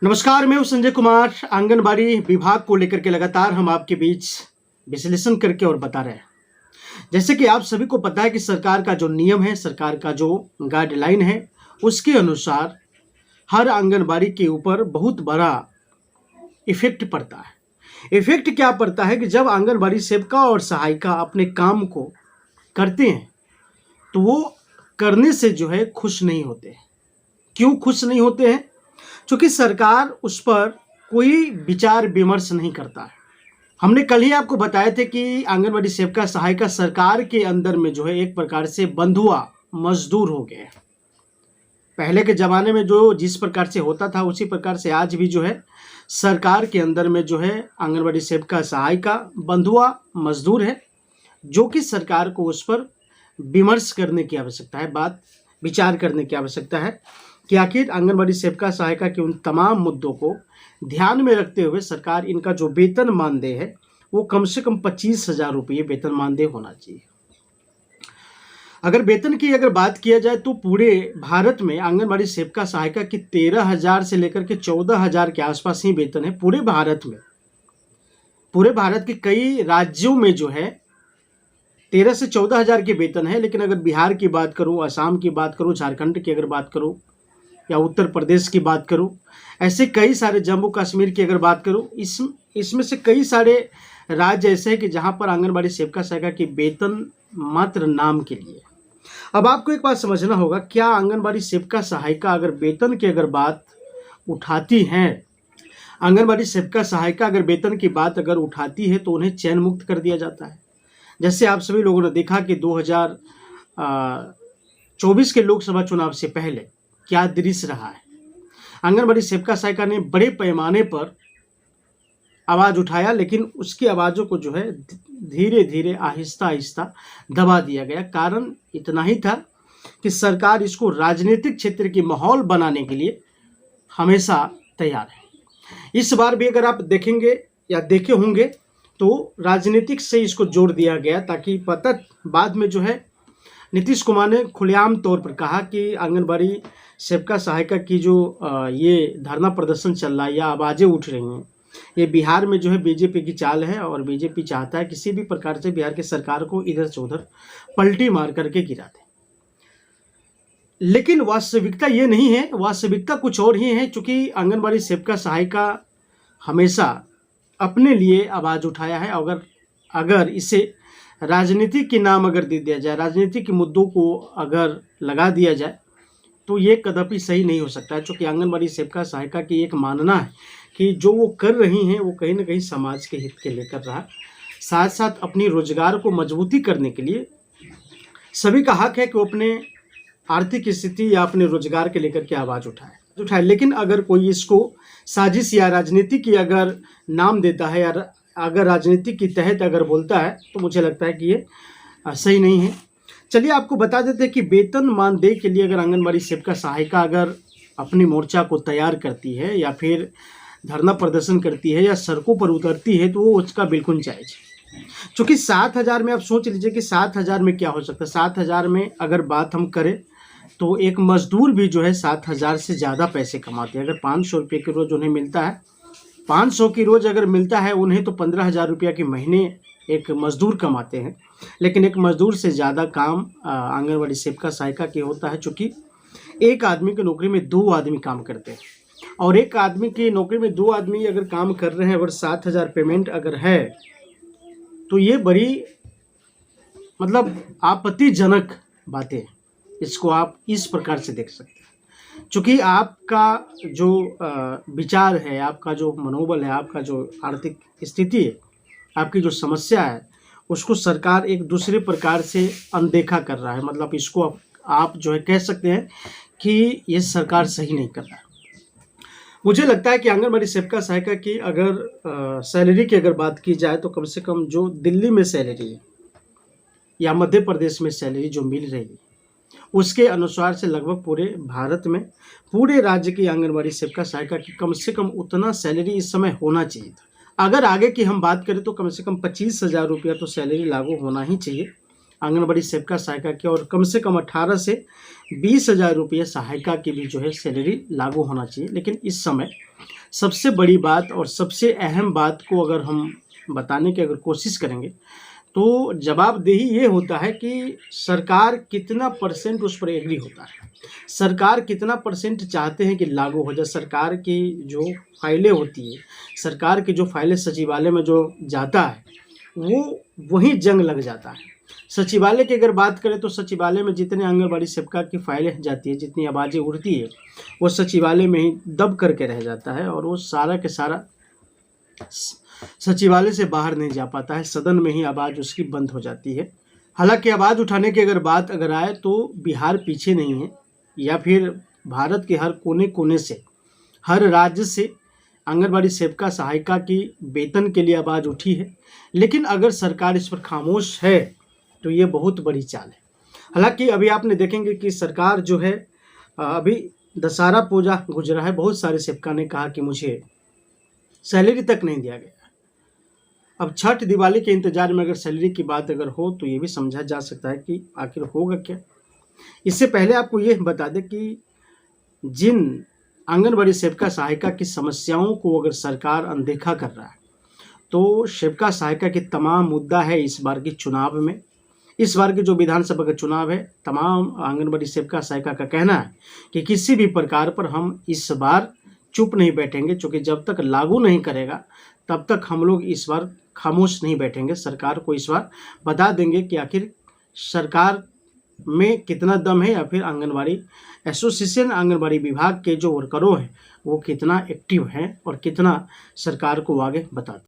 नमस्कार, मैं हूं संजय कुमार। आंगनबाड़ी विभाग को लेकर के लगातार हम आपके बीच विश्लेषण करके और बता रहे हैं। जैसे कि आप सभी को पता है कि सरकार का जो नियम है, सरकार का जो गाइडलाइन है, उसके अनुसार हर आंगनबाड़ी के ऊपर बहुत बड़ा इफेक्ट पड़ता है। इफेक्ट क्या पड़ता है कि जब आंगनबाड़ी सेविका और सहायिका अपने काम को करते हैं तो वो करने से जो है खुश नहीं होते। क्यों खुश नहीं होते हैं? क्योंकि सरकार उस पर कोई विचार विमर्श नहीं करता है। हमने कल ही आपको बताए थे कि आंगनबाड़ी सेविका सहायिका सरकार के अंदर में जो है एक प्रकार से बंधुआ मजदूर हो गए। पहले के ज़माने में जो जिस प्रकार से होता था उसी प्रकार से आज भी जो है सरकार के अंदर में जो है आंगनबाड़ी सेविका सहायिका बंधुआ मजदूर है, जो कि सरकार को उस पर विमर्श करने की आवश्यकता है, बात विचार करने की आवश्यकता है कि आखिर आंगनबाड़ी सेविका सहायिका के उन तमाम मुद्दों को ध्यान में रखते हुए सरकार इनका जो वेतन मानदेय है वो कम से कम 25,000 रुपये वेतन मानदेय होना चाहिए। अगर वेतन की बात किया जाए तो पूरे भारत में आंगनबाड़ी सेविका सहायिका की 13,000 से लेकर के 14,000 के आसपास ही वेतन है पूरे भारत में। पूरे भारत के कई राज्यों में जो है 13 से 14,000 के वेतन है, लेकिन अगर बिहार की बात करूं, असम की बात करूं, झारखंड की अगर बात करूं या उत्तर प्रदेश की बात करूं, ऐसे कई सारे, जम्मू कश्मीर की अगर बात करूं, इसमें से कई सारे राज्य ऐसे हैं कि जहां पर आंगनबाड़ी सेविका सहायिका की वेतन मात्र नाम के लिए। अब आपको एक बात समझना होगा, क्या आंगनबाड़ी सेविका सहायिका अगर वेतन की बात उठाती हैं, आंगनबाड़ी सेविका सहायिका अगर वेतन की बात उठाती है तो उन्हें चयन मुक्त कर दिया जाता है। जैसे आप सभी लोगों ने देखा कि 2024 के लोकसभा चुनाव से पहले क्या दृश्य रहा है। आंगनबाड़ी सेविका सहायिका ने बड़े पैमाने पर आवाज़ उठाया, लेकिन उसकी आवाज़ों को जो है धीरे धीरे आहिस्ता आहिस्ता दबा दिया गया। कारण इतना ही था कि सरकार इसको राजनीतिक क्षेत्र की माहौल बनाने के लिए हमेशा तैयार है। इस बार भी अगर आप देखेंगे या देखे होंगे तो राजनीतिक से इसको जोड़ दिया गया, ताकि पता बाद में जो है नीतीश कुमार ने खुलेआम तौर पर कहा कि आंगनबाड़ी सेविका सहायिका की जो ये धरना प्रदर्शन चल रहा है या आवाज़ें उठ रही हैं, ये बिहार में जो है बीजेपी की चाल है और बीजेपी चाहता है किसी भी प्रकार से बिहार की सरकार को इधर से उधर पलटी मार करके गिरा दे। लेकिन वास्तविकता ये नहीं है, वास्तविकता कुछ और ही है। चूँकि आंगनबाड़ी सेविका सहायिका हमेशा अपने लिए आवाज़ उठाया है। अगर इसे राजनीति के नाम अगर दे दिया जाए, राजनीति के मुद्दों को अगर लगा दिया जाए तो ये कदापि सही नहीं हो सकता है। चूँकि आंगनबाड़ी सेविका सहायिका की एक मानना है कि जो वो कर रही हैं वो कहीं ना कहीं समाज के हित के लिए कर रहा है, साथ साथ अपनी रोजगार को मजबूती करने के लिए सभी का हक है कि वो अपने आर्थिक स्थिति या अपने रोजगार के लेकर के आवाज़ उठाए। लेकिन अगर कोई इसको साजिश या राजनीति की अगर नाम देता है या अगर राजनीति के तहत अगर बोलता है तो मुझे लगता है कि ये सही नहीं है। चलिए आपको बता देते हैं कि वेतन मानदेय के लिए अगर आंगनबाड़ी सेविका सहायिका अगर अपनी मोर्चा को तैयार करती है या फिर धरना प्रदर्शन करती है या सड़कों पर उतरती है तो वो उसका बिल्कुल जायज़ है। चूँकि 7,000 में आप सोच लीजिए कि 7,000 में क्या हो सकता है। 7,000 में अगर बात हम करें तो एक मजदूर भी जो है 7,000 से ज़्यादा पैसे कमाते हैं। अगर 500 रुपये की रोज़ उन्हें मिलता है, 500 की रोज़ अगर मिलता है उन्हें, तो 15,000 रुपया के महीने एक मजदूर कमाते हैं। लेकिन एक मजदूर से ज़्यादा काम आंगनबाड़ी सेविका सहायिका की होता है, चूँकि एक आदमी की नौकरी में 2 आदमी काम करते हैं और एक आदमी की नौकरी में 2 आदमी अगर काम कर रहे हैं, अगर 7,000 पेमेंट अगर है तो ये बड़ी आपत्तिजनक बातें हैं। इसको आप इस प्रकार से देख सकते हैं। चूँकि आपका जो विचार है, आपका जो मनोबल है, आपका जो आर्थिक स्थिति है, आपकी जो समस्या है, उसको सरकार एक दूसरे प्रकार से अनदेखा कर रहा है। मतलब इसको आप जो है कह सकते हैं कि ये सरकार सही नहीं कर रहा है। मुझे लगता है कि आंगनबाड़ी सेविका सहायिका की अगर सैलरी की अगर बात की जाए तो कम से कम जो दिल्ली में सैलरी है या मध्य प्रदेश में सैलरी जो मिल रही है उसके अनुसार से लगभग पूरे भारत में पूरे राज्य की आंगनबाड़ी सेविका सहायिका की कम से कम उतना सैलरी इस समय होना चाहिए था। अगर आगे की हम बात करें तो कम से कम 25,000 रुपया तो सैलरी लागू होना ही चाहिए। आंगनबाड़ी सेविका सहायिका की, और कम से कम 18 से 20,000 रुपये सहायिका की भी जो है सैलरी लागू होना चाहिए। लेकिन इस समय सबसे बड़ी बात और सबसे अहम बात को अगर हम बताने की अगर कोशिश करेंगे तो जवाबदेही ये होता है कि सरकार कितना परसेंट उस पर एग्री होता है, सरकार कितना परसेंट चाहते हैं कि लागू हो जाए। सरकार की जो फाइलें होती है, सरकार की जो फाइलें सचिवालय में जो जाता है वो वहीं जंग लग जाता है। सचिवालय की अगर बात करें तो सचिवालय में जितने आंगनबाड़ी सेविका की फाइलें जाती है, जितनी आवाज़ें उड़ती है, वो सचिवालय में ही दब करके रह जाता है और वो सारा के सारा सचिवालय से बाहर नहीं जा पाता है, सदन में ही आवाज़ उसकी बंद हो जाती है। हालांकि आवाज़ उठाने की अगर बात अगर आए तो बिहार पीछे नहीं है, या फिर भारत के हर कोने कोने से, हर राज्य से आंगनबाड़ी सेविका सहायिका की वेतन के लिए आवाज़ उठी है। लेकिन अगर सरकार इस पर खामोश है तो ये बहुत बड़ी चाल है। हालांकि अभी आपने देखेंगे कि सरकार जो है, अभी दशहरा पूजा गुजरा है, बहुत सारे सेविका ने कहा कि मुझे सैलरी तक नहीं दिया गया। अब छठ दिवाली के इंतजार में अगर सैलरी की बात अगर हो तो ये भी समझा जा सकता है कि आखिर होगा क्या। इससे पहले आपको ये बता दें कि जिन आंगनबाड़ी सेविका सहायिका की समस्याओं को अगर सरकार अनदेखा कर रहा है तो सेविका सहायिका की तमाम मुद्दा है इस बार के चुनाव में, इस बार के जो विधानसभा का चुनाव है, तमाम आंगनबाड़ी सेविका सहायिका का कहना है कि किसी भी प्रकार पर हम इस बार चुप नहीं बैठेंगे, क्योंकि जब तक लागू नहीं करेगा तब तक हम लोग इस बार खामोश नहीं बैठेंगे। सरकार को इस बार बता देंगे कि आखिर सरकार में कितना दम है, या फिर आंगनबाड़ी एसोसिएशन, आंगनबाड़ी विभाग के जो वर्करों हैं वो कितना एक्टिव हैं और कितना सरकार को आगे बताते हैं।